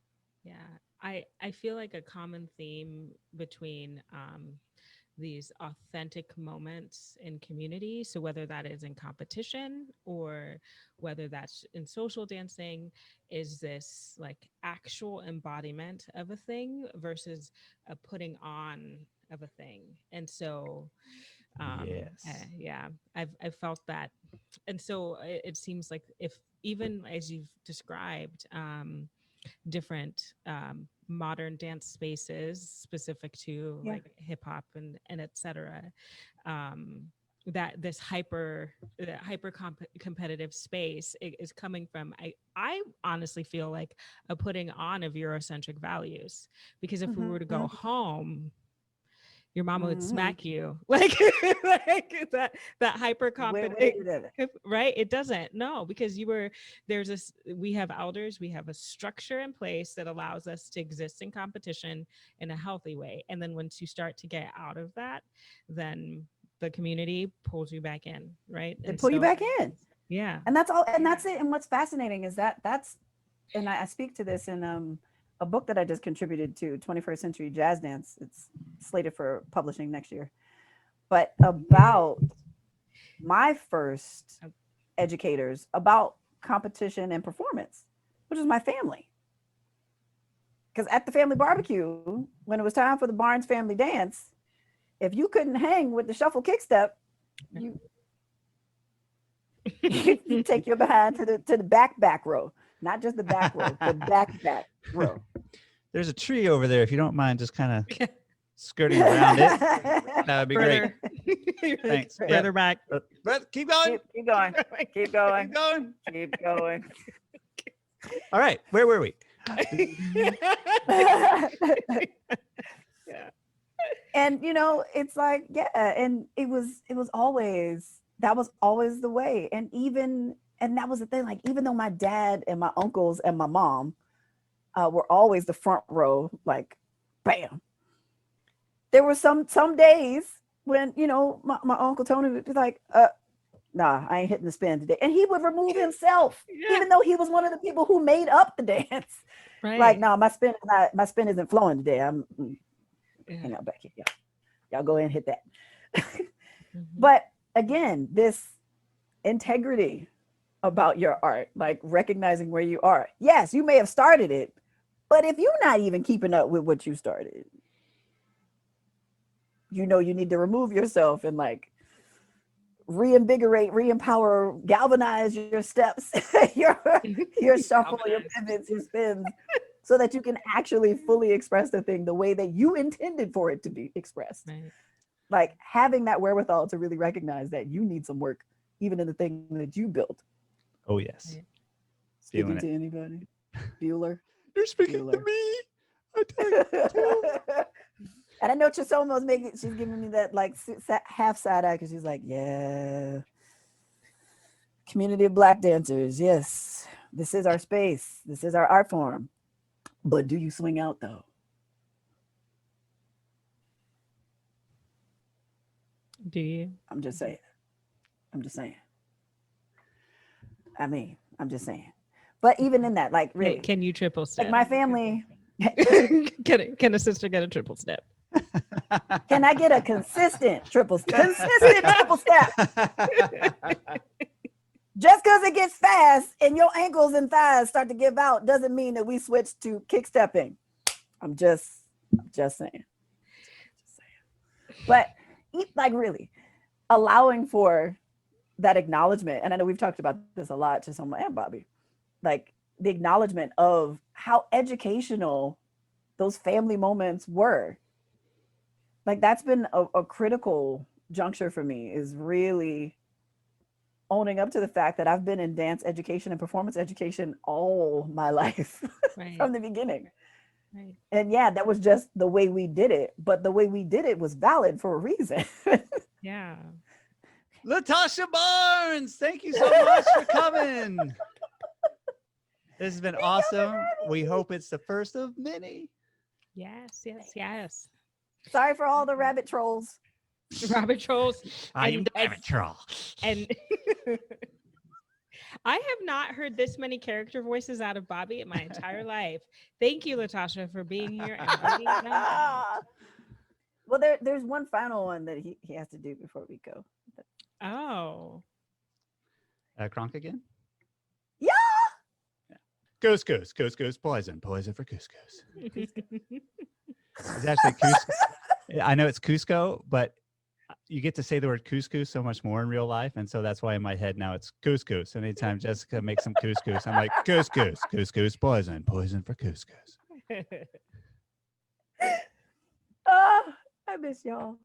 Yeah. I feel like a common theme between these authentic moments in community, so whether that is in competition or whether that's in social dancing, is this like actual embodiment of a thing versus a putting on of a thing. And so I've felt that. And so it seems like, if even as you've described, different modern dance spaces specific to like hip hop and et cetera, that this hyper competitive space is coming from, I honestly feel like, a putting on of Eurocentric values, because if we were to go home, your mama would smack you, like that hyper confident, right? It doesn't, no, because we have elders, we have a structure in place that allows us to exist in competition in a healthy way. And then once you start to get out of that, then the community pulls you back in, right? They pull you back in. Yeah. And that's all. And that's it. And what's fascinating is and I speak to this in a book that I just contributed to, 21st Century Jazz Dance. It's slated for publishing next year. But about my first educators about competition and performance, which was my family. Because at the family barbecue, when it was time for the Barnes family dance, if you couldn't hang with the shuffle kick step, you take your behind to the back row. Not just the back row, the back row. There's a tree over there. If you don't mind just kind of skirting around it, that would be great. Thanks. Further back. But keep going. Keep going. Keep going. Keep going. Keep going. All right. Where were we? And it's like, and it was always, that was always the way. And that was the thing, like, even though my dad and my uncles and my mom were always the front row, like, bam, there were some days when, my Uncle Tony would be like, nah, I ain't hitting the spin today. And he would remove himself, even though he was one of the people who made up the dance. Right. Like, no, my spin isn't flowing today. I'm hang out back here. Y'all go ahead and hit that. But again, this integrity about your art, like recognizing where you are. Yes, you may have started it, but if you're not even keeping up with what you started, you know, you need to remove yourself and like reinvigorate, re-empower, galvanize your steps, your shuffle, your pivots, your spins, so that you can actually fully express the thing the way that you intended for it to be expressed. Right. Like having that wherewithal to really recognize that you need some work, even in the thing that you built. Oh, yes. Right. Speaking to anybody? Bueller? You're speaking Bueller. to me. I tell you. And I know Chisomo's she's giving me that like half side eye because she's like, yeah, community of Black dancers. Yes, this is our space. This is our art form. But do you swing out though? Do you? I'm just saying. I mean, I'm just saying. But even in that, like, really, can you triple step? Like my family. Can a sister get a triple step? Can I get a consistent triple step? Just because it gets fast and your ankles and thighs start to give out doesn't mean that we switch to kick stepping. I'm just saying. But like really allowing for that acknowledgement, and I know we've talked about this a lot to someone and Bobby, like the acknowledgement of how educational those family moments were. Like that's been a critical juncture for me, is really owning up to the fact that I've been in dance education and performance education all my life. Right. From the beginning. Right. And yeah, that was just the way we did it, but the way we did it was valid for a reason. Yeah. LaTasha Barnes, thank you so much for coming. This has been awesome. We hope it's the first of many. Yes. Sorry for all the rabbit trolls. Rabbit trolls. I am the rabbit troll. And I have not heard this many character voices out of Bobby in my entire life. Thank you, LaTasha, for being here. Well, there's one final one that he has to do before we go. Oh. Kronk again? Yeah. Goose, poison for couscous. It's actually Cusco. I know it's Cusco, but you get to say the word couscous so much more in real life, and so that's why in my head now it's couscous. Anytime Jessica makes some couscous, I'm like couscous, poison for couscous. I miss y'all.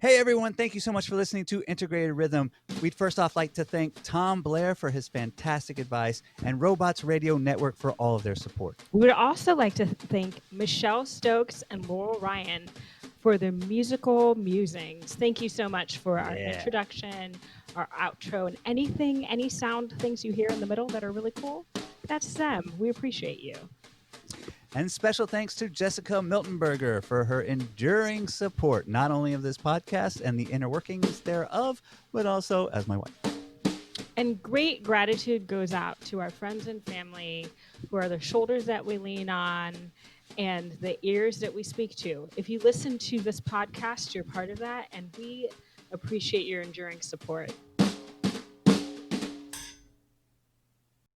Hey everyone, thank you so much for listening to Integrated Rhythm. We'd first off like to thank Tom Blair for his fantastic advice and Robots Radio Network for all of their support. We would also like to thank Michelle Stokes and Laurel Ryan for their musical musings. Thank you so much for our introduction, our outro, and any sound things you hear in the middle that are really cool. That's them. We appreciate you. And special thanks to Jessica Miltenberger for her enduring support, not only of this podcast and the inner workings thereof, but also as my wife. And great gratitude goes out to our friends and family who are the shoulders that we lean on and the ears that we speak to. If you listen to this podcast, you're part of that, and we appreciate your enduring support.